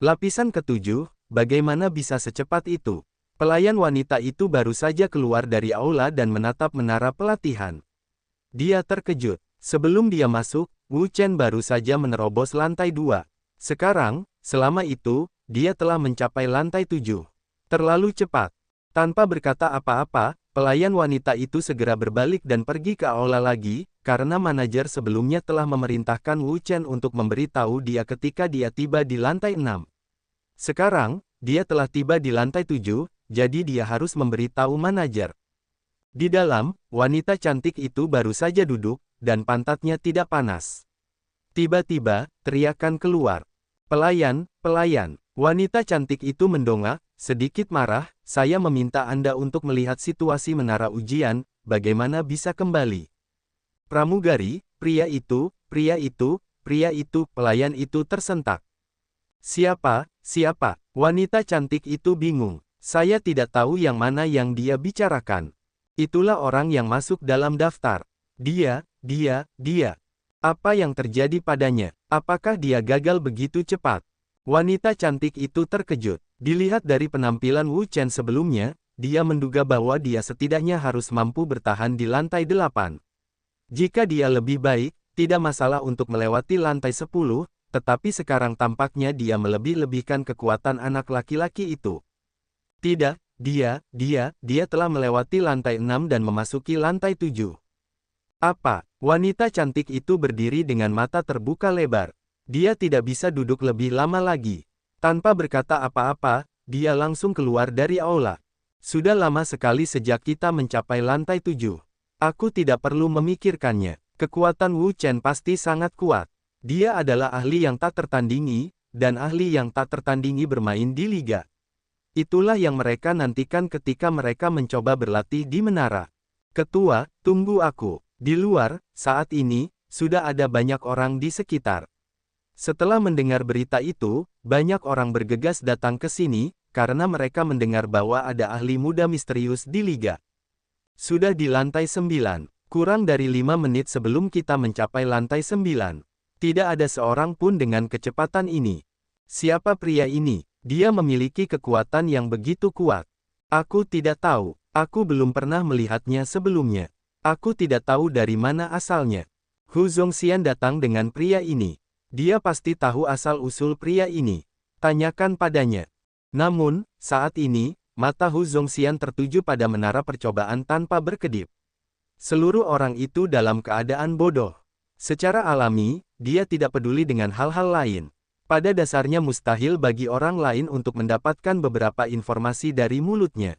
Lapisan ketujuh, bagaimana bisa secepat itu? Pelayan wanita itu baru saja keluar dari aula dan menatap menara pelatihan. Dia terkejut. Sebelum dia masuk, Wu Chen baru saja menerobos lantai 2. Sekarang, selama itu, dia telah mencapai lantai 7. Terlalu cepat. Tanpa berkata apa-apa, pelayan wanita itu segera berbalik dan pergi ke aula lagi, karena manajer sebelumnya telah memerintahkan Wu Chen untuk memberitahu dia ketika dia tiba di lantai 6. Sekarang, dia telah tiba di lantai 7, jadi dia harus memberitahu manajer. Di dalam, wanita cantik itu baru saja duduk, dan pantatnya tidak panas. Tiba-tiba, teriakan keluar. Pelayan, pelayan. Wanita cantik itu mendongak, sedikit marah, saya meminta Anda untuk melihat situasi menara ujian, bagaimana bisa kembali. Pramugari, pria itu, pelayan itu tersentak. Siapa, siapa? Wanita cantik itu bingung. Saya tidak tahu yang mana yang dia bicarakan. Itulah orang yang masuk dalam daftar. Dia. Apa yang terjadi padanya? Apakah dia gagal begitu cepat? Wanita cantik itu terkejut. Dilihat dari penampilan Wu Chen sebelumnya, dia menduga bahwa dia setidaknya harus mampu bertahan di lantai 8. Jika dia lebih baik, tidak masalah untuk melewati lantai 10, tetapi sekarang tampaknya dia melebih-lebihkan kekuatan anak laki-laki itu. Tidak, dia telah melewati lantai 6 dan memasuki lantai 7. Apa? Wanita cantik itu berdiri dengan mata terbuka lebar. Dia tidak bisa duduk lebih lama lagi. Tanpa berkata apa-apa, dia langsung keluar dari aula. Sudah lama sekali sejak kita mencapai lantai 7. Aku tidak perlu memikirkannya. Kekuatan Wu Chen pasti sangat kuat. Dia adalah ahli yang tak tertandingi, dan ahli yang tak tertandingi bermain di liga. Itulah yang mereka nantikan ketika mereka mencoba berlatih di menara. Ketua, tunggu aku. Di luar, saat ini, sudah ada banyak orang di sekitar. Setelah mendengar berita itu, banyak orang bergegas datang ke sini, karena mereka mendengar bahwa ada ahli muda misterius di liga. Sudah di lantai 9, kurang dari 5 menit sebelum kita mencapai lantai 9. Tidak ada seorang pun dengan kecepatan ini. Siapa pria ini? Dia memiliki kekuatan yang begitu kuat. Aku tidak tahu. Aku belum pernah melihatnya sebelumnya. Aku tidak tahu dari mana asalnya. Hu Zongxian datang dengan pria ini. Dia pasti tahu asal-usul pria ini. Tanyakan padanya. Namun, saat ini, mata Hu Zongxian tertuju pada menara percobaan tanpa berkedip. Seluruh orang itu dalam keadaan bodoh. Secara alami, dia tidak peduli dengan hal-hal lain. Pada dasarnya mustahil bagi orang lain untuk mendapatkan beberapa informasi dari mulutnya.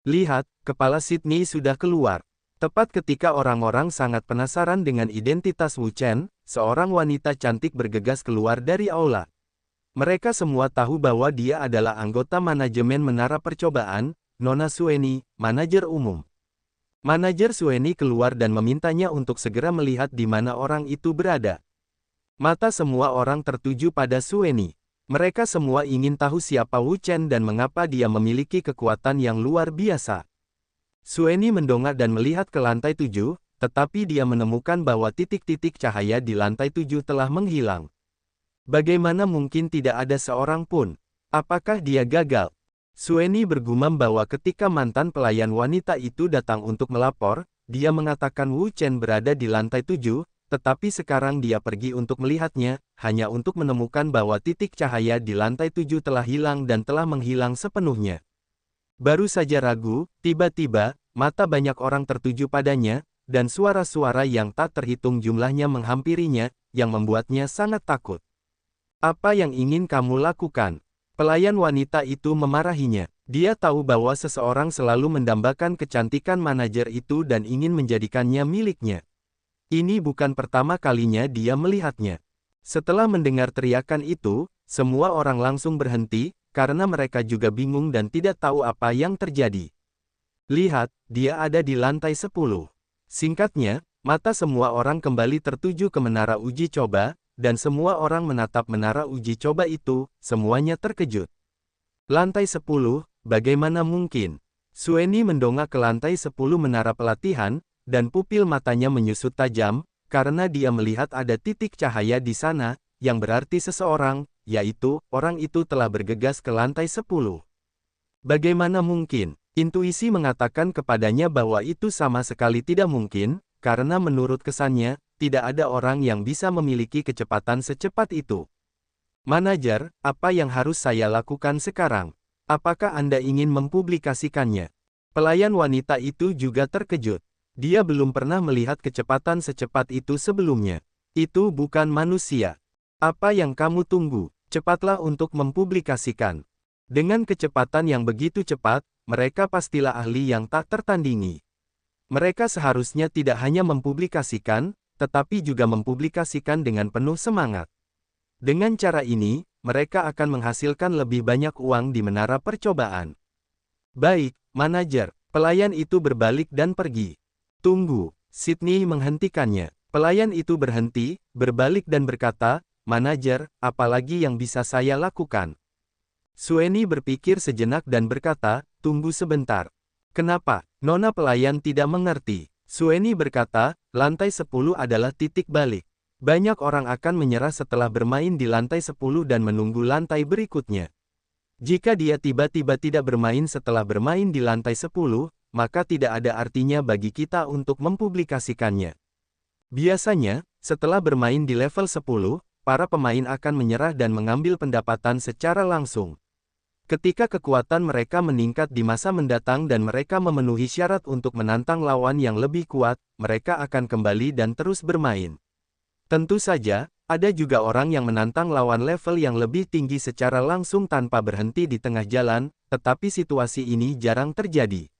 Lihat, kepala Sydney sudah keluar. Tepat ketika orang-orang sangat penasaran dengan identitas Wu Chen, seorang wanita cantik bergegas keluar dari aula. Mereka semua tahu bahwa dia adalah anggota manajemen menara percobaan, Nona Sueni, manajer umum. Manajer Sueni keluar dan memintanya untuk segera melihat di mana orang itu berada. Mata semua orang tertuju pada Sueni. Mereka semua ingin tahu siapa Wu Chen dan mengapa dia memiliki kekuatan yang luar biasa. Sueni mendongak dan melihat ke lantai 7, tetapi dia menemukan bahwa titik-titik cahaya di lantai 7 telah menghilang. Bagaimana mungkin tidak ada seorang pun? Apakah dia gagal? Sueni bergumam bahwa ketika mantan pelayan wanita itu datang untuk melapor, dia mengatakan Wu Chen berada di lantai 7, tetapi sekarang dia pergi untuk melihatnya, hanya untuk menemukan bahwa titik cahaya di lantai 7 telah hilang dan telah menghilang sepenuhnya. Baru saja ragu, tiba-tiba, mata banyak orang tertuju padanya, dan suara-suara yang tak terhitung jumlahnya menghampirinya, yang membuatnya sangat takut. Apa yang ingin kamu lakukan? Pelayan wanita itu memarahinya. Dia tahu bahwa seseorang selalu mendambakan kecantikan manajer itu dan ingin menjadikannya miliknya. Ini bukan pertama kalinya dia melihatnya. Setelah mendengar teriakan itu, semua orang langsung berhenti, karena mereka juga bingung dan tidak tahu apa yang terjadi. Lihat, dia ada di lantai 10. Singkatnya, mata semua orang kembali tertuju ke menara uji coba, dan semua orang menatap menara uji coba itu, semuanya terkejut. Lantai 10, bagaimana mungkin? Sueni mendongak ke lantai 10 menara pelatihan, dan pupil matanya menyusut tajam, karena dia melihat ada titik cahaya di sana, yang berarti seseorang yaitu, orang itu telah bergegas ke lantai 10. Bagaimana mungkin? Intuisi mengatakan kepadanya bahwa itu sama sekali tidak mungkin, karena menurut kesannya, tidak ada orang yang bisa memiliki kecepatan secepat itu. Manajer, apa yang harus saya lakukan sekarang? Apakah Anda ingin mempublikasikannya? Pelayan wanita itu juga terkejut. Dia belum pernah melihat kecepatan secepat itu sebelumnya. Itu bukan manusia. Apa yang kamu tunggu? Cepatlah untuk mempublikasikan. Dengan kecepatan yang begitu cepat, mereka pastilah ahli yang tak tertandingi. Mereka seharusnya tidak hanya mempublikasikan, tetapi juga mempublikasikan dengan penuh semangat. Dengan cara ini, mereka akan menghasilkan lebih banyak uang di menara percobaan. Baik, manajer. Pelayan itu berbalik dan pergi. Tunggu, Sydney menghentikannya. Pelayan itu berhenti, berbalik dan berkata, "Manajer, apalagi yang bisa saya lakukan?" Sueni berpikir sejenak dan berkata, "Tunggu sebentar. Kenapa?" Nona pelayan tidak mengerti. Sueni berkata, "Lantai 10 adalah titik balik. Banyak orang akan menyerah setelah bermain di lantai 10 dan menunggu lantai berikutnya. Jika dia tiba-tiba tidak bermain setelah bermain di lantai 10, maka tidak ada artinya bagi kita untuk mempublikasikannya. Biasanya, setelah bermain di level 10, para pemain akan menyerah dan mengambil pendapatan secara langsung. Ketika kekuatan mereka meningkat di masa mendatang dan mereka memenuhi syarat untuk menantang lawan yang lebih kuat, mereka akan kembali dan terus bermain. Tentu saja, ada juga orang yang menantang lawan level yang lebih tinggi secara langsung tanpa berhenti di tengah jalan, tetapi situasi ini jarang terjadi."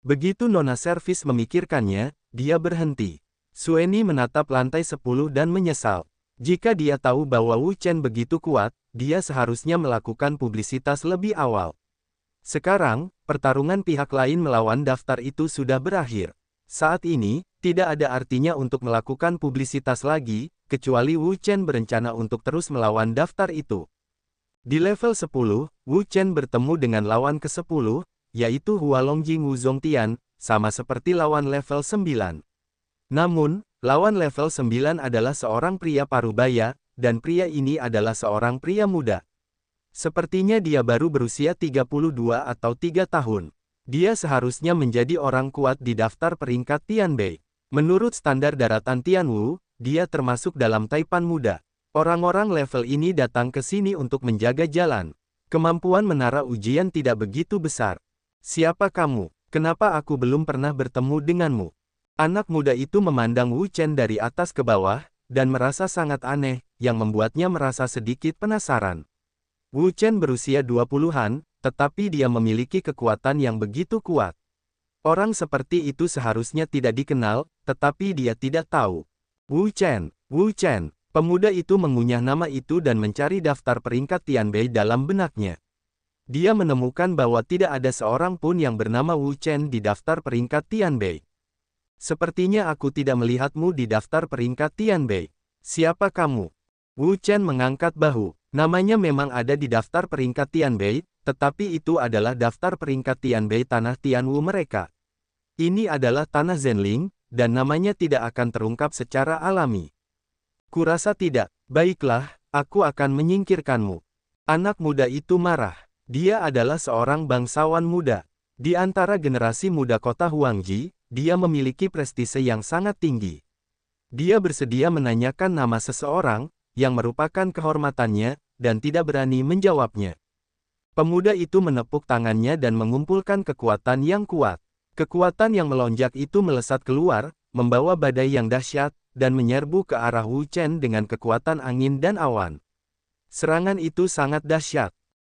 Begitu Nona servis memikirkannya, dia berhenti. Sueni menatap lantai 10 dan menyesal. Jika dia tahu bahwa Wu Chen begitu kuat, dia seharusnya melakukan publisitas lebih awal. Sekarang, pertarungan pihak lain melawan daftar itu sudah berakhir. Saat ini, tidak ada artinya untuk melakukan publisitas lagi, kecuali Wu Chen berencana untuk terus melawan daftar itu. Di level 10, Wu Chen bertemu dengan lawan ke-10, yaitu Hualongjing Wu Zongtian, sama seperti lawan level 9. Namun, lawan level 9 adalah seorang pria parubaya, dan pria ini adalah seorang pria muda. Sepertinya dia baru berusia 32 atau 3 tahun. Dia seharusnya menjadi orang kuat di daftar peringkat Tianbei. Menurut standar daratan Tianwu, dia termasuk dalam Taipan muda. Orang-orang level ini datang ke sini untuk menjaga jalan. Kemampuan menara ujian tidak begitu besar. "Siapa kamu? Kenapa aku belum pernah bertemu denganmu?" Anak muda itu memandang Wu Chen dari atas ke bawah, dan merasa sangat aneh, yang membuatnya merasa sedikit penasaran. Wu Chen berusia 20-an, tetapi dia memiliki kekuatan yang begitu kuat. Orang seperti itu seharusnya tidak dikenal, tetapi dia tidak tahu. Wu Chen, Wu Chen. Pemuda itu mengunyah nama itu dan mencari daftar peringkat Tianbei dalam benaknya. Dia menemukan bahwa tidak ada seorang pun yang bernama Wu Chen di daftar peringkat Tianbei. "Sepertinya aku tidak melihatmu di daftar peringkat Tianbei. Siapa kamu?" Wu Chen mengangkat bahu. Namanya memang ada di daftar peringkat Tianbei, tetapi itu adalah daftar peringkat Tianbei tanah Tianwu mereka. Ini adalah tanah Zhenling, dan namanya tidak akan terungkap secara alami. "Kurasa tidak. Baiklah, aku akan menyingkirkanmu." Anak muda itu marah. Dia adalah seorang bangsawan muda. Di antara generasi muda kota Huangji, dia memiliki prestise yang sangat tinggi. Dia bersedia menanyakan nama seseorang, yang merupakan kehormatannya, dan tidak berani menjawabnya. Pemuda itu menepuk tangannya dan mengumpulkan kekuatan yang kuat. Kekuatan yang melonjak itu melesat keluar, membawa badai yang dahsyat, dan menyerbu ke arah Wu Chen dengan kekuatan angin dan awan. Serangan itu sangat dahsyat.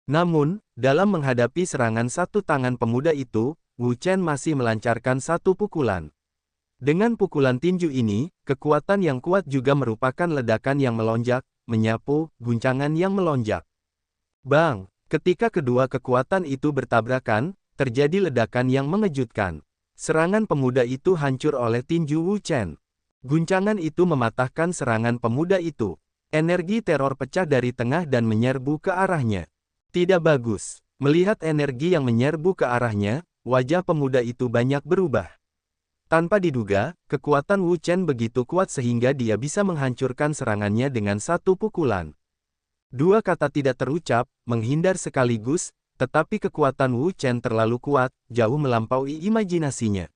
Namun, dalam menghadapi serangan satu tangan pemuda itu, Wu Chen masih melancarkan satu pukulan. Dengan pukulan tinju ini, kekuatan yang kuat juga merupakan ledakan yang melonjak, menyapu, guncangan yang melonjak. Bang! Ketika kedua kekuatan itu bertabrakan, terjadi ledakan yang mengejutkan. Serangan pemuda itu hancur oleh tinju Wu Chen. Guncangan itu mematahkan serangan pemuda itu. Energi teror pecah dari tengah dan menyerbu ke arahnya. Tidak bagus. Melihat energi yang menyerbu ke arahnya, wajah pemuda itu banyak berubah. Tanpa diduga, kekuatan Wu Chen begitu kuat sehingga dia bisa menghancurkan serangannya dengan satu pukulan. Dua kata tidak terucap, menghindar sekaligus, tetapi kekuatan Wu Chen terlalu kuat, jauh melampaui imajinasinya.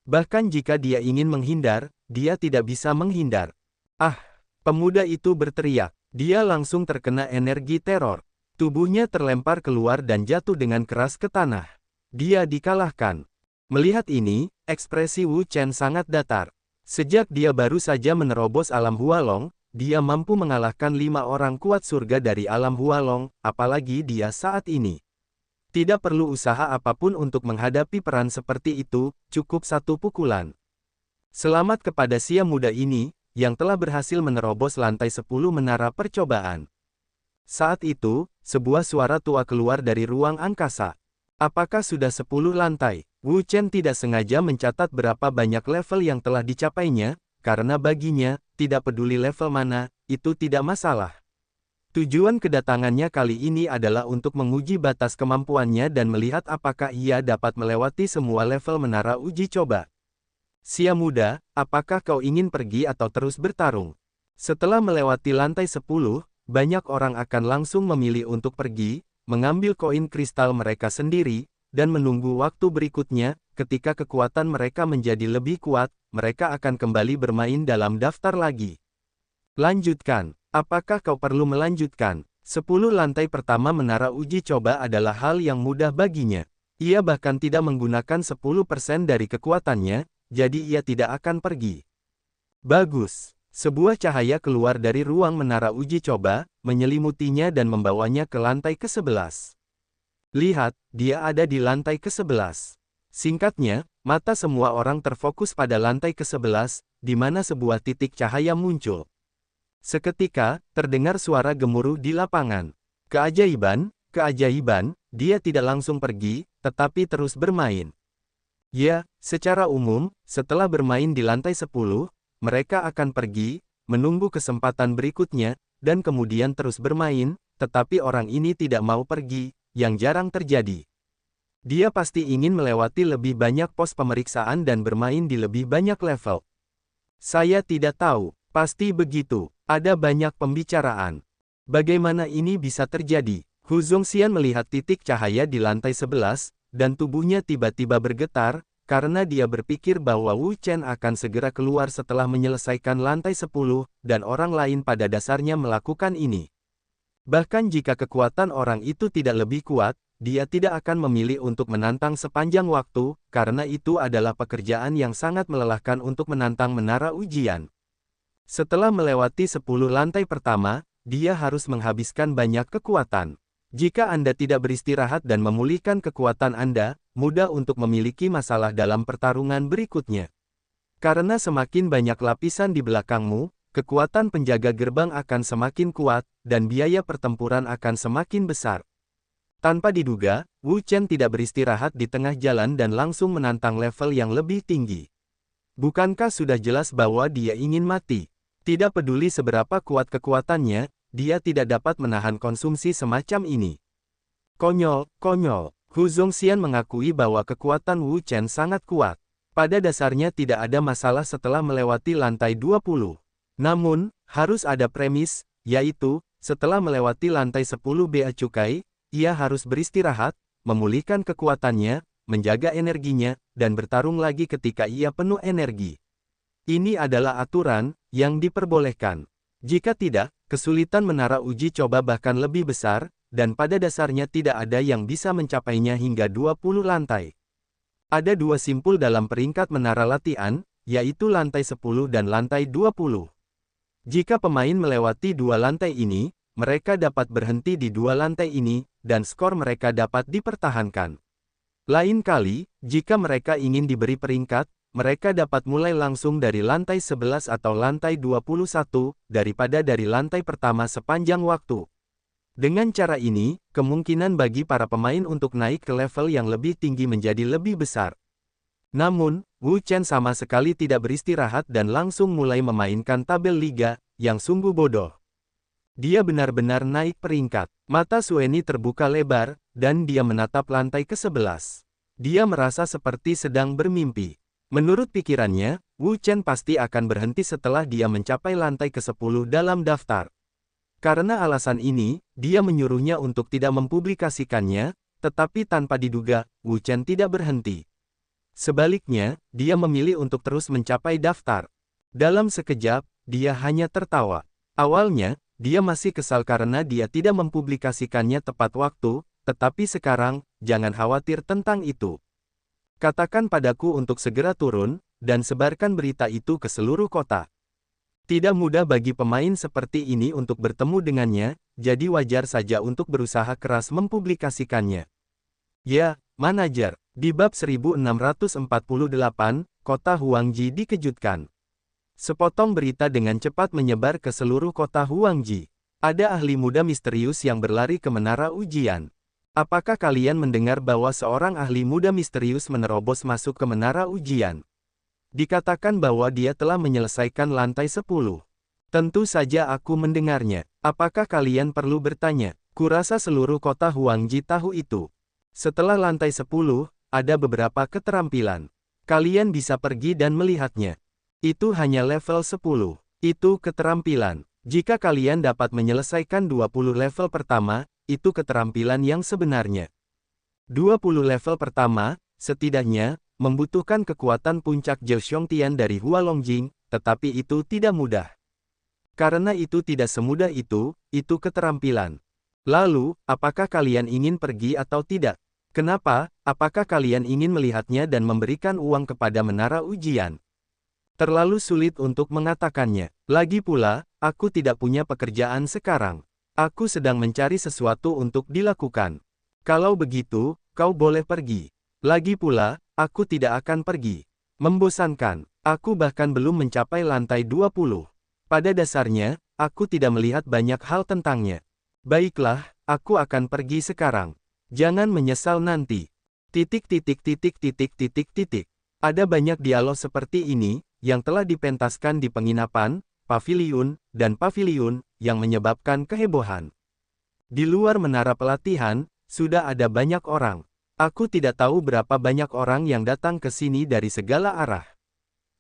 Bahkan jika dia ingin menghindar, dia tidak bisa menghindar. Ah! Pemuda itu berteriak. Dia langsung terkena energi teror. Tubuhnya terlempar keluar dan jatuh dengan keras ke tanah. Dia dikalahkan. Melihat ini, ekspresi Wu Chen sangat datar. Sejak dia baru saja menerobos alam Hualong, dia mampu mengalahkan 5 orang kuat surga dari alam Hualong, apalagi dia saat ini. Tidak perlu usaha apapun untuk menghadapi peran seperti itu, cukup satu pukulan. Selamat kepada sia muda ini, yang telah berhasil menerobos lantai 10 menara percobaan. Saat itu, sebuah suara tua keluar dari ruang angkasa. Apakah sudah 10 lantai? Wu Chen tidak sengaja mencatat berapa banyak level yang telah dicapainya, karena baginya, tidak peduli level mana, itu tidak masalah. Tujuan kedatangannya kali ini adalah untuk menguji batas kemampuannya dan melihat apakah ia dapat melewati semua level menara uji coba. Sia muda, apakah kau ingin pergi atau terus bertarung? Setelah melewati lantai 10, banyak orang akan langsung memilih untuk pergi, mengambil koin kristal mereka sendiri, dan menunggu waktu berikutnya, ketika kekuatan mereka menjadi lebih kuat, mereka akan kembali bermain dalam daftar lagi. Lanjutkan. Apakah kau perlu melanjutkan? 10 lantai pertama menara uji coba adalah hal yang mudah baginya. Ia bahkan tidak menggunakan 10% dari kekuatannya, jadi ia tidak akan pergi. Bagus. Sebuah cahaya keluar dari ruang menara uji coba, menyelimutinya dan membawanya ke lantai ke-11. Lihat, dia ada di lantai ke-11. Singkatnya, mata semua orang terfokus pada lantai ke-11, di mana sebuah titik cahaya muncul. Seketika, terdengar suara gemuruh di lapangan. Keajaiban, keajaiban, dia tidak langsung pergi, tetapi terus bermain. Ya, secara umum, setelah bermain di lantai 10, mereka akan pergi, menunggu kesempatan berikutnya, dan kemudian terus bermain, tetapi orang ini tidak mau pergi, yang jarang terjadi. Dia pasti ingin melewati lebih banyak pos pemeriksaan dan bermain di lebih banyak level. Saya tidak tahu, pasti begitu, ada banyak pembicaraan. Bagaimana ini bisa terjadi? Hu Zongxian melihat titik cahaya di lantai 11, dan tubuhnya tiba-tiba bergetar, karena dia berpikir bahwa Wu Chen akan segera keluar setelah menyelesaikan lantai 10, dan orang lain pada dasarnya melakukan ini. Bahkan jika kekuatan orang itu tidak lebih kuat, dia tidak akan memilih untuk menantang sepanjang waktu, karena itu adalah pekerjaan yang sangat melelahkan untuk menantang menara ujian. Setelah melewati 10 lantai pertama, dia harus menghabiskan banyak kekuatan. Jika Anda tidak beristirahat dan memulihkan kekuatan Anda, mudah untuk memiliki masalah dalam pertarungan berikutnya. Karena semakin banyak lapisan di belakangmu, kekuatan penjaga gerbang akan semakin kuat, dan biaya pertempuran akan semakin besar. Tanpa diduga, Wu Chen tidak beristirahat di tengah jalan dan langsung menantang level yang lebih tinggi. Bukankah sudah jelas bahwa dia ingin mati? Tidak peduli seberapa kuat kekuatannya, dia tidak dapat menahan konsumsi semacam ini. Konyol, konyol. Hu Zongxian mengakui bahwa kekuatan Wu Chen sangat kuat. Pada dasarnya tidak ada masalah setelah melewati lantai 20. Namun, harus ada premis, yaitu, setelah melewati lantai 10 bea cukai, ia harus beristirahat, memulihkan kekuatannya, menjaga energinya, dan bertarung lagi ketika ia penuh energi. Ini adalah aturan yang diperbolehkan. Jika tidak, kesulitan menara uji coba bahkan lebih besar, dan pada dasarnya tidak ada yang bisa mencapainya hingga 20 lantai. Ada dua simpul dalam peringkat menara latihan, yaitu lantai 10 dan lantai 20. Jika pemain melewati dua lantai ini, mereka dapat berhenti di dua lantai ini, dan skor mereka dapat dipertahankan. Lain kali, jika mereka ingin diberi peringkat, mereka dapat mulai langsung dari lantai 11 atau lantai 21, daripada dari lantai pertama sepanjang waktu. Dengan cara ini, kemungkinan bagi para pemain untuk naik ke level yang lebih tinggi menjadi lebih besar. Namun, Wu Chen sama sekali tidak beristirahat dan langsung mulai memainkan tabel liga, yang sungguh bodoh. Dia benar-benar naik peringkat. Mata Sueni terbuka lebar, dan dia menatap lantai ke-11. Dia merasa seperti sedang bermimpi. Menurut pikirannya, Wu Chen pasti akan berhenti setelah dia mencapai lantai ke-10 dalam daftar. Karena alasan ini, dia menyuruhnya untuk tidak mempublikasikannya, tetapi tanpa diduga, Wu Chen tidak berhenti. Sebaliknya, dia memilih untuk terus mencapai daftar. Dalam sekejap, dia hanya tertawa. Awalnya, dia masih kesal karena dia tidak mempublikasikannya tepat waktu, tetapi sekarang, jangan khawatir tentang itu. Katakan padaku untuk segera turun, dan sebarkan berita itu ke seluruh kota. Tidak mudah bagi pemain seperti ini untuk bertemu dengannya, jadi wajar saja untuk berusaha keras mempublikasikannya. Ya, manajer, di bab 1648, kota Huangji dikejutkan. Sepotong berita dengan cepat menyebar ke seluruh kota Huangji. Ada ahli muda misterius yang berlari ke menara ujian. Apakah kalian mendengar bahwa seorang ahli muda misterius menerobos masuk ke menara ujian? Dikatakan bahwa dia telah menyelesaikan lantai 10. Tentu saja aku mendengarnya. Apakah kalian perlu bertanya? Kurasa seluruh kota Huangji tahu itu. Setelah lantai 10, ada beberapa keterampilan. Kalian bisa pergi dan melihatnya. Itu hanya level 10. Itu keterampilan. Jika kalian dapat menyelesaikan 20 level pertama, itu keterampilan yang sebenarnya. 20 level pertama, setidaknya, membutuhkan kekuatan puncak Zhou Xiongtian dari Hua Longjing, tetapi itu tidak mudah. Karena itu tidak semudah itu keterampilan. Lalu, apakah kalian ingin pergi atau tidak? Kenapa? Apakah kalian ingin melihatnya dan memberikan uang kepada menara ujian? Terlalu sulit untuk mengatakannya. Lagi pula, aku tidak punya pekerjaan sekarang. Aku sedang mencari sesuatu untuk dilakukan. Kalau begitu, kau boleh pergi. Lagi pula, aku tidak akan pergi. Membosankan. Aku bahkan belum mencapai lantai 20. Pada dasarnya, aku tidak melihat banyak hal tentangnya. Baiklah, aku akan pergi sekarang. Jangan menyesal nanti. Ada banyak dialog seperti ini, yang telah dipentaskan di penginapan, paviliun, dan paviliun, yang menyebabkan kehebohan. Di luar menara pelatihan, sudah ada banyak orang. Aku tidak tahu berapa banyak orang yang datang ke sini dari segala arah.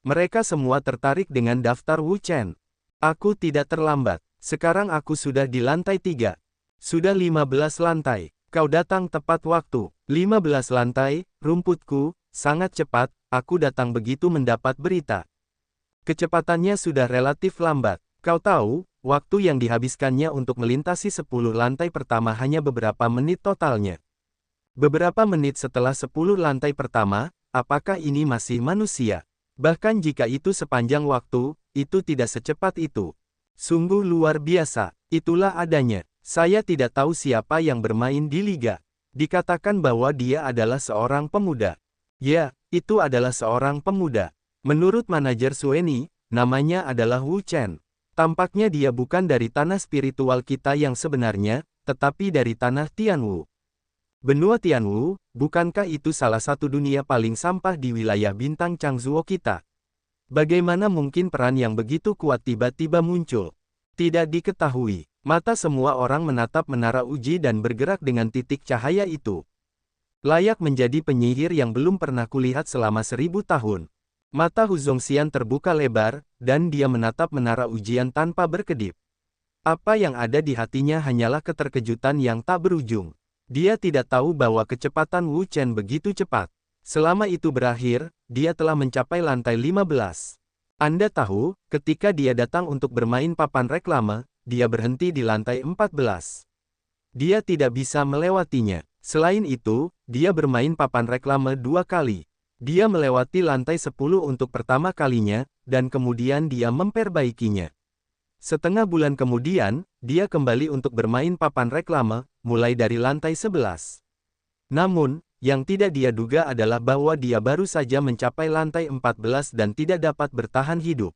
Mereka semua tertarik dengan daftar Wu Chen. Aku tidak terlambat. Sekarang aku sudah di lantai 3. Sudah 15 lantai. Kau datang tepat waktu. 15 lantai, rumputku, sangat cepat, aku datang begitu mendapat berita. Kecepatannya sudah relatif lambat. Kau tahu, waktu yang dihabiskannya untuk melintasi 10 lantai pertama hanya beberapa menit totalnya. Beberapa menit setelah 10 lantai pertama, apakah ini masih manusia? Bahkan jika itu sepanjang waktu, itu tidak secepat itu. Sungguh luar biasa. Itulah adanya. Saya tidak tahu siapa yang bermain di liga. Dikatakan bahwa dia adalah seorang pemuda. Ya, itu adalah seorang pemuda. Menurut manajer Sueni, namanya adalah Wu Chen. Tampaknya dia bukan dari tanah spiritual kita yang sebenarnya, tetapi dari tanah Tianwu. Benua Tianwu, bukankah itu salah satu dunia paling sampah di wilayah bintang Changzuo kita? Bagaimana mungkin peran yang begitu kuat tiba-tiba muncul? Tidak diketahui. Mata semua orang menatap menara uji dan bergerak dengan titik cahaya itu. Layak menjadi penyihir yang belum pernah kulihat selama 1000 tahun. Mata Hu Zongxian terbuka lebar, dan dia menatap menara ujian tanpa berkedip. Apa yang ada di hatinya hanyalah keterkejutan yang tak berujung. Dia tidak tahu bahwa kecepatan Wu Chen begitu cepat. Selama itu berakhir, dia telah mencapai lantai 15. Anda tahu, ketika dia datang untuk bermain papan reklame, dia berhenti di lantai 14. Dia tidak bisa melewatinya. Selain itu, dia bermain papan reklame 2 kali. Dia melewati lantai 10 untuk pertama kalinya, dan kemudian dia memperbaikinya. Setengah bulan kemudian, dia kembali untuk bermain papan reklame, mulai dari lantai 11. Namun, yang tidak dia duga adalah bahwa dia baru saja mencapai lantai 14 dan tidak dapat bertahan hidup.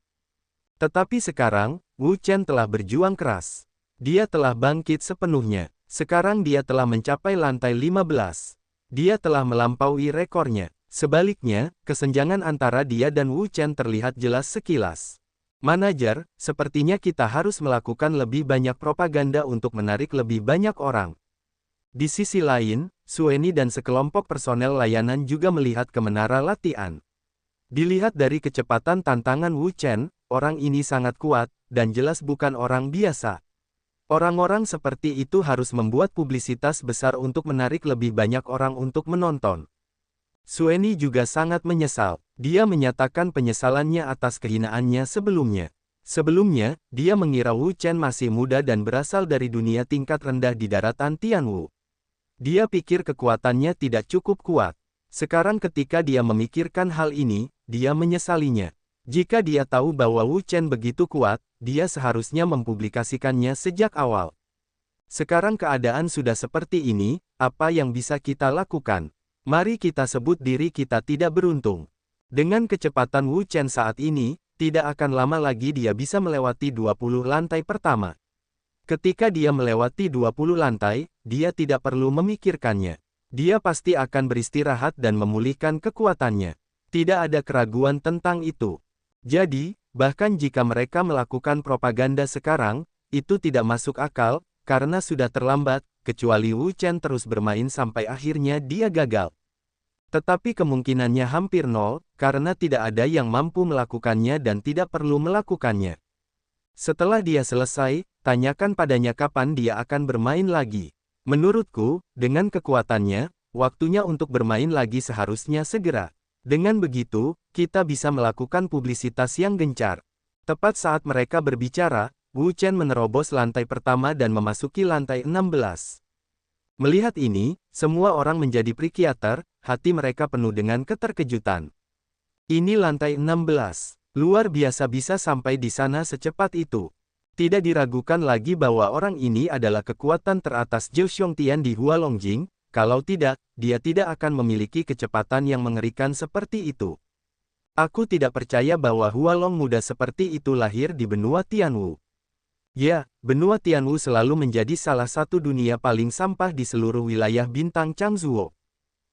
Tetapi sekarang, Wu Chen telah berjuang keras. Dia telah bangkit sepenuhnya. Sekarang dia telah mencapai lantai 15. Dia telah melampaui rekornya. Sebaliknya, kesenjangan antara dia dan Wu Chen terlihat jelas sekilas. Manajer, sepertinya kita harus melakukan lebih banyak propaganda untuk menarik lebih banyak orang. Di sisi lain, Sueni dan sekelompok personel layanan juga melihat ke menara latihan. Dilihat dari kecepatan tantangan Wu Chen, orang ini sangat kuat, dan jelas bukan orang biasa. Orang-orang seperti itu harus membuat publisitas besar untuk menarik lebih banyak orang untuk menonton. Sueni juga sangat menyesal. Dia menyatakan penyesalannya atas kehinaannya sebelumnya. Sebelumnya, dia mengira Wu Chen masih muda dan berasal dari dunia tingkat rendah di daratan Tianwu. Dia pikir kekuatannya tidak cukup kuat. Sekarang ketika dia memikirkan hal ini, dia menyesalinya. Jika dia tahu bahwa Wu Chen begitu kuat, dia seharusnya mempublikasikannya sejak awal. Sekarang keadaan sudah seperti ini, apa yang bisa kita lakukan? Mari kita sebut diri kita tidak beruntung. Dengan kecepatan Wu Chen saat ini, tidak akan lama lagi dia bisa melewati 20 lantai pertama. Ketika dia melewati 20 lantai, dia tidak perlu memikirkannya. Dia pasti akan beristirahat dan memulihkan kekuatannya. Tidak ada keraguan tentang itu. Jadi, bahkan jika mereka melakukan propaganda sekarang, itu tidak masuk akal, karena sudah terlambat, kecuali Wu Chen terus bermain sampai akhirnya dia gagal. Tetapi kemungkinannya hampir nol, karena tidak ada yang mampu melakukannya dan tidak perlu melakukannya. Setelah dia selesai, tanyakan padanya kapan dia akan bermain lagi. Menurutku, dengan kekuatannya, waktunya untuk bermain lagi seharusnya segera. Dengan begitu, kita bisa melakukan publisitas yang gencar. Tepat saat mereka berbicara, Wu Chen menerobos lantai pertama dan memasuki lantai 16. Melihat ini, semua orang menjadi psikiater, hati mereka penuh dengan keterkejutan. Ini lantai 16. Luar biasa bisa sampai di sana secepat itu. Tidak diragukan lagi bahwa orang ini adalah kekuatan teratas Zhou Xiongtian di Hualongjing. Kalau tidak, dia tidak akan memiliki kecepatan yang mengerikan seperti itu. Aku tidak percaya bahwa Hualong muda seperti itu lahir di benua Tianwu. Ya, benua Tianwu selalu menjadi salah satu dunia paling sampah di seluruh wilayah bintang Changzuo.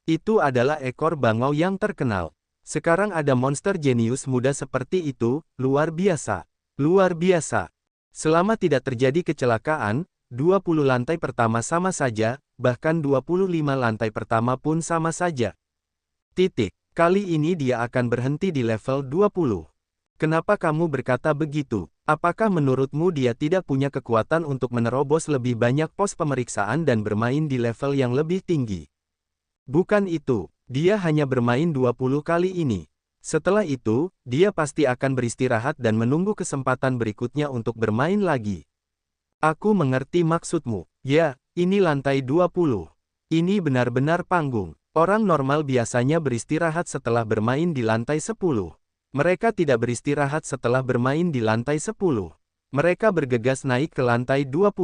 Itu adalah ekor bangau yang terkenal. Sekarang ada monster jenius muda seperti itu, luar biasa. Luar biasa. Selama tidak terjadi kecelakaan, 20 lantai pertama sama saja, bahkan 25 lantai pertama pun sama saja. Titik. Kali ini dia akan berhenti di level 20. Kenapa kamu berkata begitu? Apakah menurutmu dia tidak punya kekuatan untuk menerobos lebih banyak pos pemeriksaan dan bermain di level yang lebih tinggi? Bukan itu, dia hanya bermain 20 kali ini. Setelah itu, dia pasti akan beristirahat dan menunggu kesempatan berikutnya untuk bermain lagi. Aku mengerti maksudmu. Ya, ini lantai 20. Ini benar-benar panggung. Orang normal biasanya beristirahat setelah bermain di lantai 10. Mereka tidak beristirahat setelah bermain di lantai 10. Mereka bergegas naik ke lantai 20.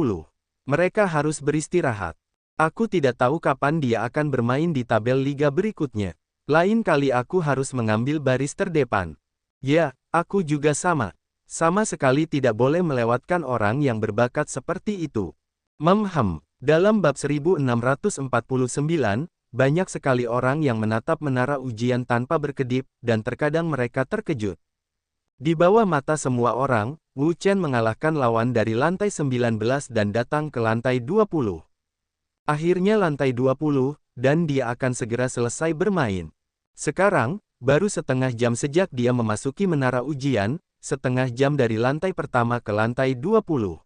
Mereka harus beristirahat. Aku tidak tahu kapan dia akan bermain di tabel liga berikutnya. Lain kali aku harus mengambil baris terdepan. Ya, aku juga sama. Sama sekali tidak boleh melewatkan orang yang berbakat seperti itu. Dalam bab 1649, banyak sekali orang yang menatap menara ujian tanpa berkedip, dan terkadang mereka terkejut. Di bawah mata semua orang, Wu Chen mengalahkan lawan dari lantai 19 dan datang ke lantai 20. Akhirnya lantai 20, dan dia akan segera selesai bermain. Sekarang, baru setengah jam sejak dia memasuki menara ujian, setengah jam dari lantai pertama ke lantai 20.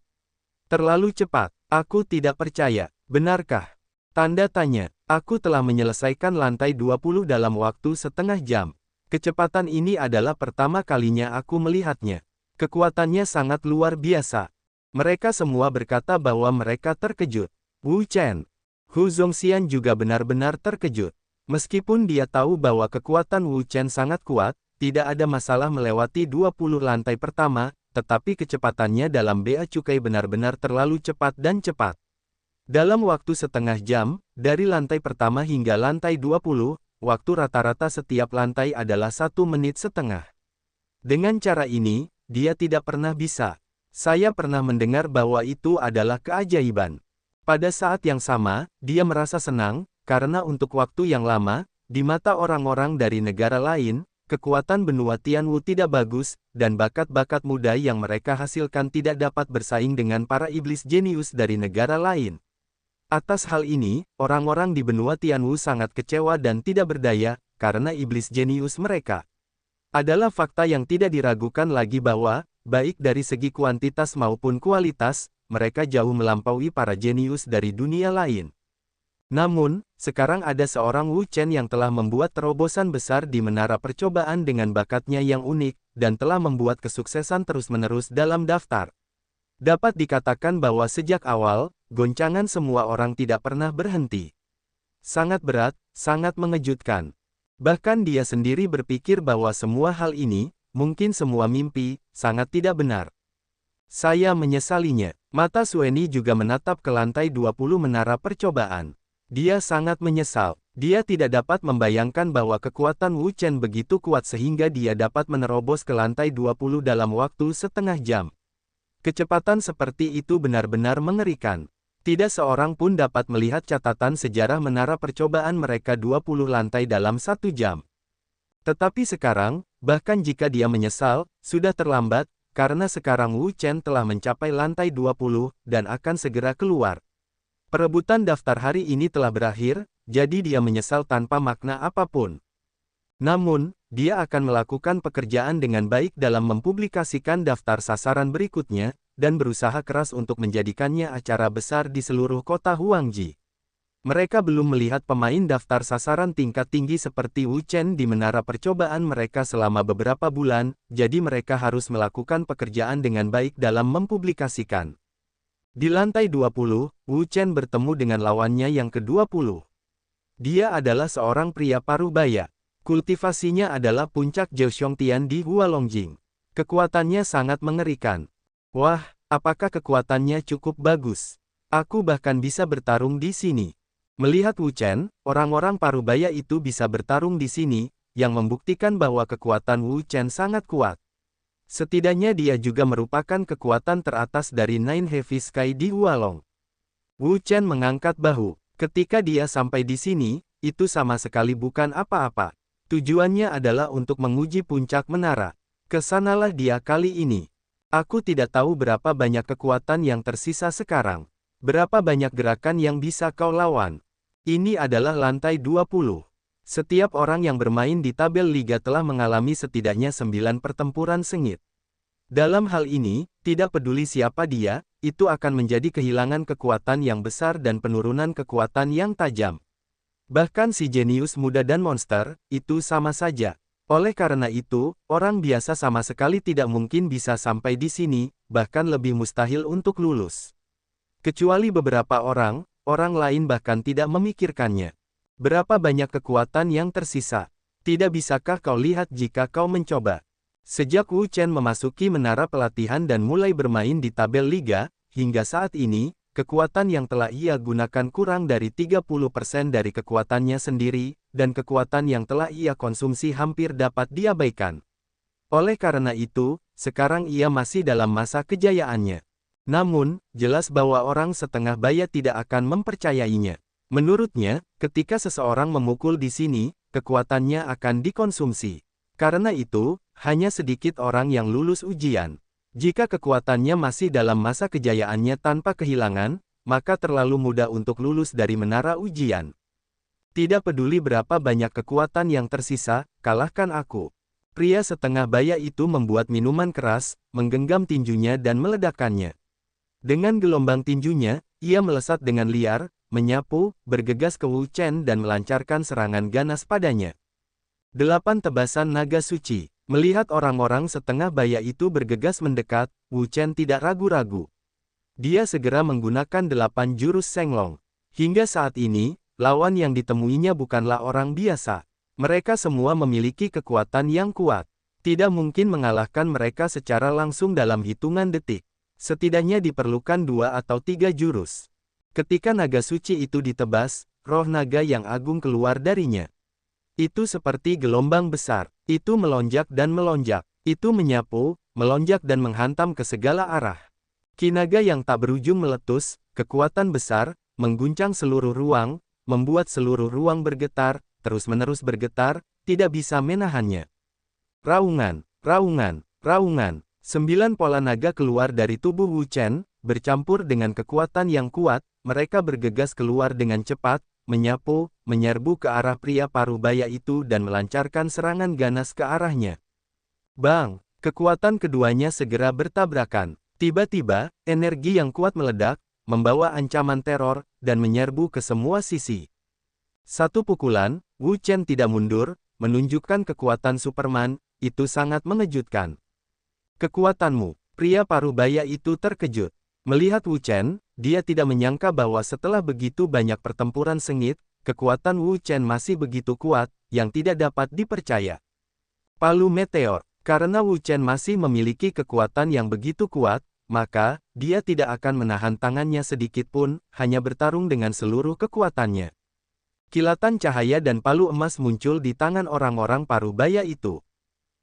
Terlalu cepat, aku tidak percaya, benarkah? Tanda tanya, aku telah menyelesaikan lantai 20 dalam waktu setengah jam. Kecepatan ini adalah pertama kalinya aku melihatnya. Kekuatannya sangat luar biasa. Mereka semua berkata bahwa mereka terkejut. Wu Chen. Hu Zongxian juga benar-benar terkejut. Meskipun dia tahu bahwa kekuatan Wu Chen sangat kuat, tidak ada masalah melewati 20 lantai pertama, tetapi kecepatannya dalam bea cukai benar-benar terlalu cepat dan cepat. Dalam waktu setengah jam, dari lantai pertama hingga lantai 20, waktu rata-rata setiap lantai adalah 1 menit setengah. Dengan cara ini, dia tidak pernah bisa. Saya pernah mendengar bahwa itu adalah keajaiban. Pada saat yang sama, dia merasa senang, karena untuk waktu yang lama, di mata orang-orang dari negara lain, kekuatan benua Tianwu tidak bagus, dan bakat-bakat muda yang mereka hasilkan tidak dapat bersaing dengan para iblis jenius dari negara lain. Atas hal ini, orang-orang di benua Tianwu sangat kecewa dan tidak berdaya, karena iblis jenius mereka. Adalah fakta yang tidak diragukan lagi bahwa, baik dari segi kuantitas maupun kualitas, mereka jauh melampaui para jenius dari dunia lain. Namun, sekarang ada seorang Wu Chen yang telah membuat terobosan besar di menara percobaan dengan bakatnya yang unik, dan telah membuat kesuksesan terus-menerus dalam daftar. Dapat dikatakan bahwa sejak awal, goncangan semua orang tidak pernah berhenti. Sangat berat, sangat mengejutkan. Bahkan dia sendiri berpikir bahwa semua hal ini, mungkin semua mimpi, sangat tidak benar. Saya menyesalinya. Mata Sueni juga menatap ke lantai 20 menara percobaan. Dia sangat menyesal. Dia tidak dapat membayangkan bahwa kekuatan Wu Chen begitu kuat sehingga dia dapat menerobos ke lantai 20 dalam waktu setengah jam. Kecepatan seperti itu benar-benar mengerikan. Tidak seorang pun dapat melihat catatan sejarah menara percobaan mereka 20 lantai dalam 1 jam. Tetapi sekarang, bahkan jika dia menyesal, sudah terlambat, karena sekarang Wu Chen telah mencapai lantai 20, dan akan segera keluar. Perebutan daftar hari ini telah berakhir, jadi dia menyesal tanpa makna apapun. Namun, dia akan melakukan pekerjaan dengan baik dalam mempublikasikan daftar sasaran berikutnya, dan berusaha keras untuk menjadikannya acara besar di seluruh kota Huangji. Mereka belum melihat pemain daftar sasaran tingkat tinggi seperti Wu Chen di menara percobaan mereka selama beberapa bulan, jadi mereka harus melakukan pekerjaan dengan baik dalam mempublikasikan. Di lantai 20, Wu Chen bertemu dengan lawannya yang ke-20. Dia adalah seorang pria parubaya. Kultivasinya adalah puncak Jiuxiongtian di Hualongjing. Kekuatannya sangat mengerikan. Wah, apakah kekuatannya cukup bagus? Aku bahkan bisa bertarung di sini. Melihat Wu Chen, orang-orang parubaya itu bisa bertarung di sini, yang membuktikan bahwa kekuatan Wu Chen sangat kuat. Setidaknya dia juga merupakan kekuatan teratas dari Nine Heavy Sky di Hualong. Wu Chen mengangkat bahu. Ketika dia sampai di sini, itu sama sekali bukan apa-apa. Tujuannya adalah untuk menguji puncak menara. Kesanalah dia kali ini. Aku tidak tahu berapa banyak kekuatan yang tersisa sekarang. Berapa banyak gerakan yang bisa kau lawan. Ini adalah lantai 20. Setiap orang yang bermain di tabel liga telah mengalami setidaknya 9 pertempuran sengit. Dalam hal ini, tidak peduli siapa dia, itu akan menjadi kehilangan kekuatan yang besar dan penurunan kekuatan yang tajam. Bahkan si jenius muda dan monster, itu sama saja. Oleh karena itu, orang biasa sama sekali tidak mungkin bisa sampai di sini, bahkan lebih mustahil untuk lulus. Kecuali beberapa orang, orang lain bahkan tidak memikirkannya. Berapa banyak kekuatan yang tersisa? Tidak bisakah kau lihat jika kau mencoba? Sejak Wu Chen memasuki menara pelatihan dan mulai bermain di tabel liga, hingga saat ini, kekuatan yang telah ia gunakan kurang dari 30% dari kekuatannya sendiri, dan kekuatan yang telah ia konsumsi hampir dapat diabaikan. Oleh karena itu, sekarang ia masih dalam masa kejayaannya. Namun, jelas bahwa orang setengah baya tidak akan mempercayainya. Menurutnya, ketika seseorang memukul di sini, kekuatannya akan dikonsumsi. Karena itu, hanya sedikit orang yang lulus ujian. Jika kekuatannya masih dalam masa kejayaannya tanpa kehilangan, maka terlalu mudah untuk lulus dari menara ujian. Tidak peduli berapa banyak kekuatan yang tersisa, kalahkan aku. Pria setengah baya itu membuat minuman keras, menggenggam tinjunya dan meledakkannya. Dengan gelombang tinjunya, ia melesat dengan liar, menyapu, bergegas ke Wu Chen dan melancarkan serangan ganas padanya. 8 tebasan naga suci. Melihat orang-orang setengah baya itu bergegas mendekat, Wu Chen tidak ragu-ragu. Dia segera menggunakan 8 jurus Shenglong. Hingga saat ini, lawan yang ditemuinya bukanlah orang biasa. Mereka semua memiliki kekuatan yang kuat. Tidak mungkin mengalahkan mereka secara langsung dalam hitungan detik. Setidaknya diperlukan 2 atau 3 jurus. Ketika naga suci itu ditebas, roh naga yang agung keluar darinya. Itu seperti gelombang besar. Itu melonjak dan melonjak. Itu menyapu, melonjak dan menghantam ke segala arah. Kinaga yang tak berujung meletus, kekuatan besar, mengguncang seluruh ruang, membuat seluruh ruang bergetar, terus-menerus bergetar, tidak bisa menahannya. Raungan, raungan, raungan. 9 pola naga keluar dari tubuh Wu Chen, bercampur dengan kekuatan yang kuat, mereka bergegas keluar dengan cepat, menyapu, menyerbu ke arah pria parubaya itu dan melancarkan serangan ganas ke arahnya. Bang! Kekuatan keduanya segera bertabrakan. Tiba-tiba, energi yang kuat meledak, membawa ancaman teror, dan menyerbu ke semua sisi. Satu pukulan, Wu Chen tidak mundur, menunjukkan kekuatan Superman, itu sangat mengejutkan. Kekuatanmu, pria parubaya itu terkejut. Melihat Wu Chen, dia tidak menyangka bahwa setelah begitu banyak pertempuran sengit, kekuatan Wu Chen masih begitu kuat, yang tidak dapat dipercaya. Palu Meteor. Karena Wu Chen masih memiliki kekuatan yang begitu kuat, maka, dia tidak akan menahan tangannya sedikit pun, hanya bertarung dengan seluruh kekuatannya. Kilatan cahaya dan palu emas muncul di tangan orang-orang parubaya itu.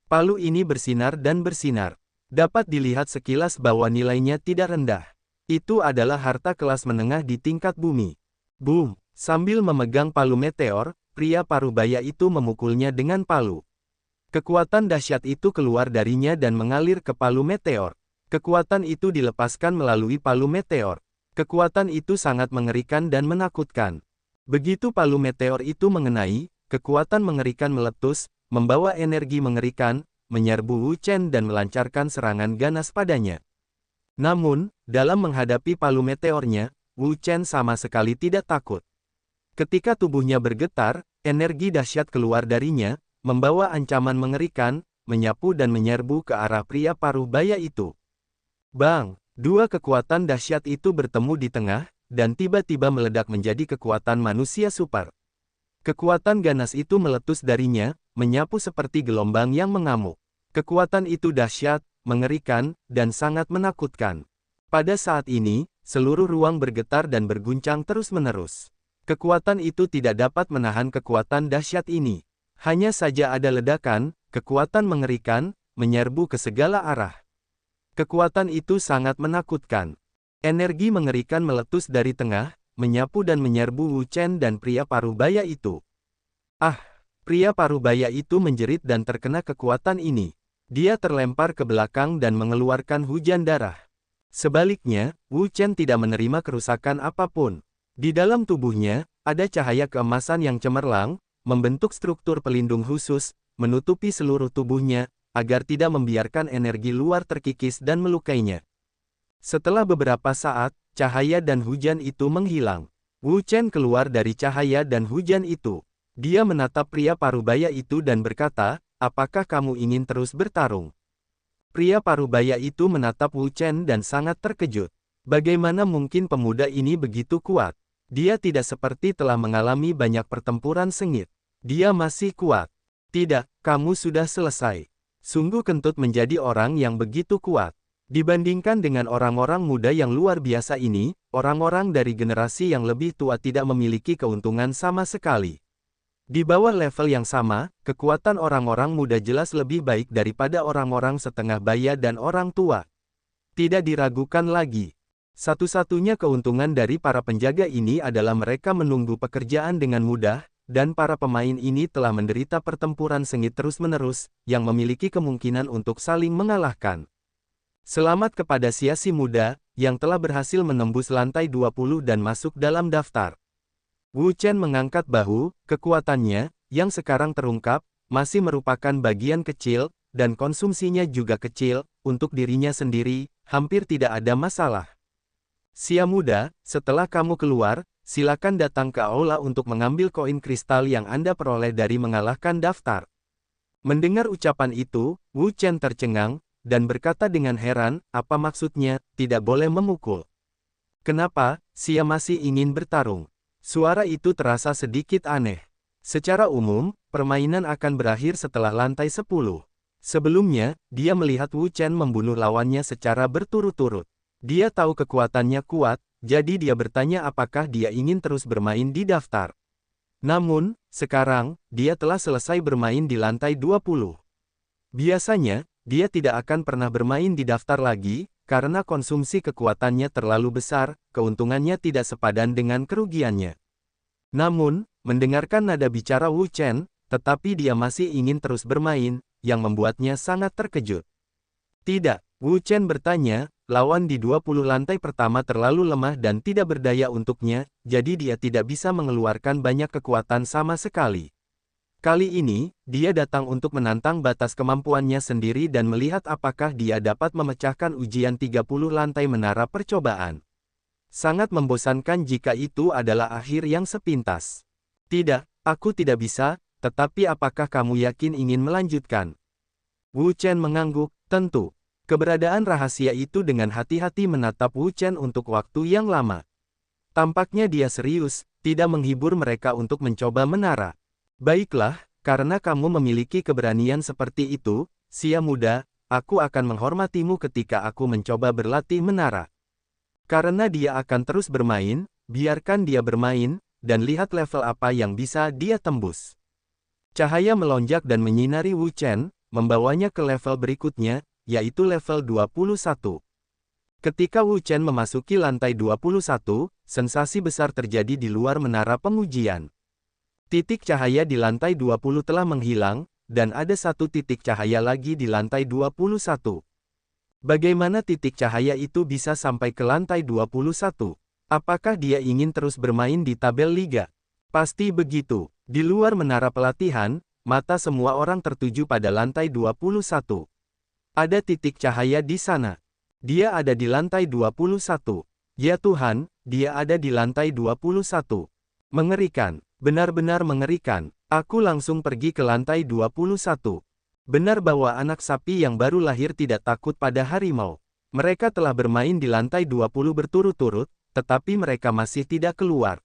Palu ini bersinar dan bersinar. Dapat dilihat sekilas bahwa nilainya tidak rendah. Itu adalah harta kelas menengah di tingkat bumi. Boom! Sambil memegang palu meteor, pria parubaya itu memukulnya dengan palu. Kekuatan dahsyat itu keluar darinya dan mengalir ke palu meteor. Kekuatan itu dilepaskan melalui palu meteor. Kekuatan itu sangat mengerikan dan menakutkan. Begitu palu meteor itu mengenai, kekuatan mengerikan meletus, membawa energi mengerikan, menyerbu Wu Chen dan melancarkan serangan ganas padanya. Namun, dalam menghadapi palu meteornya, Wu Chen sama sekali tidak takut. Ketika tubuhnya bergetar, energi dahsyat keluar darinya, membawa ancaman mengerikan, menyapu dan menyerbu ke arah pria parubaya itu. Bang! Dua kekuatan dahsyat itu bertemu di tengah, dan tiba-tiba meledak menjadi kekuatan manusia super. Kekuatan ganas itu meletus darinya, menyapu seperti gelombang yang mengamuk. Kekuatan itu dahsyat, mengerikan, dan sangat menakutkan. Pada saat ini, seluruh ruang bergetar dan berguncang terus-menerus. Kekuatan itu tidak dapat menahan kekuatan dahsyat ini. Hanya saja ada ledakan, kekuatan mengerikan, menyerbu ke segala arah. Kekuatan itu sangat menakutkan. Energi mengerikan meletus dari tengah, menyapu dan menyerbu Wu Chen dan pria parubaya itu. Ah! Pria parubaya itu menjerit dan terkena kekuatan ini. Dia terlempar ke belakang dan mengeluarkan hujan darah. Sebaliknya, Wu Chen tidak menerima kerusakan apapun. Di dalam tubuhnya, ada cahaya keemasan yang cemerlang, membentuk struktur pelindung khusus, menutupi seluruh tubuhnya, agar tidak membiarkan energi luar terkikis dan melukainya. Setelah beberapa saat, cahaya dan hujan itu menghilang. Wu Chen keluar dari cahaya dan hujan itu. Dia menatap pria parubaya itu dan berkata, "Apakah kamu ingin terus bertarung?" Pria parubaya itu menatap Wu Chen dan sangat terkejut. Bagaimana mungkin pemuda ini begitu kuat? Dia tidak seperti telah mengalami banyak pertempuran sengit. Dia masih kuat. Tidak, kamu sudah selesai. Sungguh kentut menjadi orang yang begitu kuat. Dibandingkan dengan orang-orang muda yang luar biasa ini, orang-orang dari generasi yang lebih tua tidak memiliki keuntungan sama sekali. Di bawah level yang sama, kekuatan orang-orang muda jelas lebih baik daripada orang-orang setengah baya dan orang tua. Tidak diragukan lagi. Satu-satunya keuntungan dari para penjaga ini adalah mereka menunggu pekerjaan dengan mudah, dan para pemain ini telah menderita pertempuran sengit terus-menerus, yang memiliki kemungkinan untuk saling mengalahkan. Selamat kepada Sia si muda, yang telah berhasil menembus lantai 20 dan masuk dalam daftar. Wu Chen mengangkat bahu, kekuatannya, yang sekarang terungkap, masih merupakan bagian kecil, dan konsumsinya juga kecil, untuk dirinya sendiri, hampir tidak ada masalah. Sia muda, setelah kamu keluar, silakan datang ke aula untuk mengambil koin kristal yang Anda peroleh dari mengalahkan daftar. Mendengar ucapan itu, Wu Chen tercengang, dan berkata dengan heran, apa maksudnya, tidak boleh memukul? Kenapa, Sia masih ingin bertarung? Suara itu terasa sedikit aneh. Secara umum, permainan akan berakhir setelah lantai 10. Sebelumnya, dia melihat Wu Chen membunuh lawannya secara berturut-turut. Dia tahu kekuatannya kuat, jadi dia bertanya apakah dia ingin terus bermain di daftar. Namun, sekarang, dia telah selesai bermain di lantai 20. Biasanya, dia tidak akan pernah bermain di daftar lagi, karena konsumsi kekuatannya terlalu besar, keuntungannya tidak sepadan dengan kerugiannya. Namun, mendengarkan nada bicara Wu Chen, tetapi dia masih ingin terus bermain, yang membuatnya sangat terkejut. Tidak, Wu Chen bertanya, lawan di 20 lantai pertama terlalu lemah dan tidak berdaya untuknya, jadi dia tidak bisa mengeluarkan banyak kekuatan sama sekali. Kali ini, dia datang untuk menantang batas kemampuannya sendiri dan melihat apakah dia dapat memecahkan ujian 30 lantai menara percobaan. Sangat membosankan jika itu adalah akhir yang sepintas. Tidak, aku tidak bisa, tetapi apakah kamu yakin ingin melanjutkan? Wu Chen mengangguk, tentu. Keberadaan rahasia itu dengan hati-hati menatap Wu Chen untuk waktu yang lama. Tampaknya dia serius, tidak menghibur mereka untuk mencoba menara. Baiklah, karena kamu memiliki keberanian seperti itu, Sia muda, aku akan menghormatimu ketika aku mencoba berlatih menara. Karena dia akan terus bermain, biarkan dia bermain, dan lihat level apa yang bisa dia tembus. Cahaya melonjak dan menyinari Wu Chen, membawanya ke level berikutnya, yaitu level 21. Ketika Wu Chen memasuki lantai 21, sensasi besar terjadi di luar menara pengujian. Titik cahaya di lantai 20 telah menghilang, dan ada satu titik cahaya lagi di lantai 21. Bagaimana titik cahaya itu bisa sampai ke lantai 21? Apakah dia ingin terus bermain di tabel liga? Pasti begitu. Di luar menara pelatihan, mata semua orang tertuju pada lantai 21. Ada titik cahaya di sana. Dia ada di lantai 21. Ya Tuhan, dia ada di lantai 21. Mengerikan. Benar-benar mengerikan. Aku langsung pergi ke lantai 21. Benar bahwa anak sapi yang baru lahir tidak takut pada harimau. Mereka telah bermain di lantai 20 berturut-turut, tetapi mereka masih tidak keluar.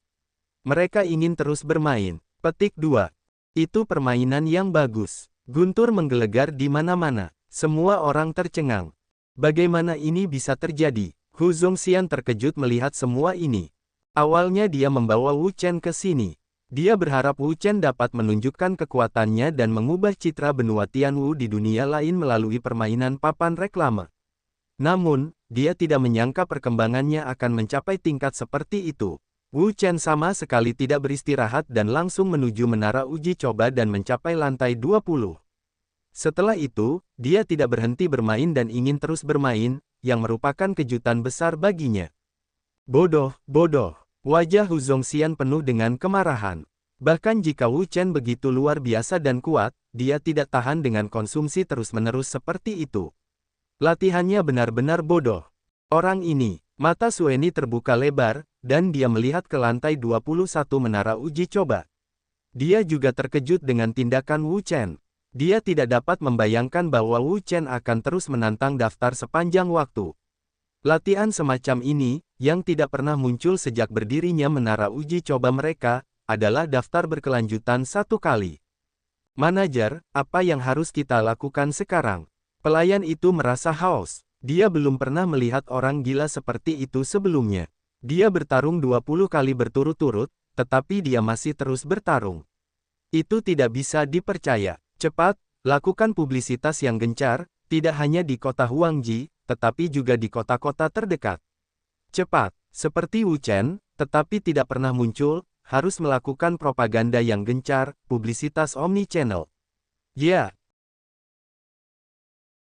Mereka ingin terus bermain. Petik 2. Itu permainan yang bagus. Guntur menggelegar di mana-mana. Semua orang tercengang. Bagaimana ini bisa terjadi? Hu Zongxian terkejut melihat semua ini. Awalnya dia membawa Wu Chen ke sini. Dia berharap Wu Chen dapat menunjukkan kekuatannya dan mengubah citra benua Tianwu di dunia lain melalui permainan papan reklame. Namun, dia tidak menyangka perkembangannya akan mencapai tingkat seperti itu. Wu Chen sama sekali tidak beristirahat dan langsung menuju menara uji coba dan mencapai lantai 20. Setelah itu, dia tidak berhenti bermain dan ingin terus bermain, yang merupakan kejutan besar baginya. Bodoh, bodoh. Wajah Hu Zongxian penuh dengan kemarahan. Bahkan jika Wu Chen begitu luar biasa dan kuat, dia tidak tahan dengan konsumsi terus-menerus seperti itu. Latihannya benar-benar bodoh. Orang ini, mata Sueni terbuka lebar, dan dia melihat ke lantai 21 menara uji coba. Dia juga terkejut dengan tindakan Wu Chen. Dia tidak dapat membayangkan bahwa Wu Chen akan terus menantang daftar sepanjang waktu. Latihan semacam ini, yang tidak pernah muncul sejak berdirinya menara uji coba mereka, adalah daftar berkelanjutan 1 kali. Manajer, apa yang harus kita lakukan sekarang? Pelayan itu merasa haus. Dia belum pernah melihat orang gila seperti itu sebelumnya. Dia bertarung 20 kali berturut-turut, tetapi dia masih terus bertarung. Itu tidak bisa dipercaya. Cepat, lakukan publisitas yang gencar, tidak hanya di kota Huangji, tetapi juga di kota-kota terdekat. Cepat, seperti Wu Chen, tetapi tidak pernah muncul, harus melakukan propaganda yang gencar, publisitas omni-channel. Ya,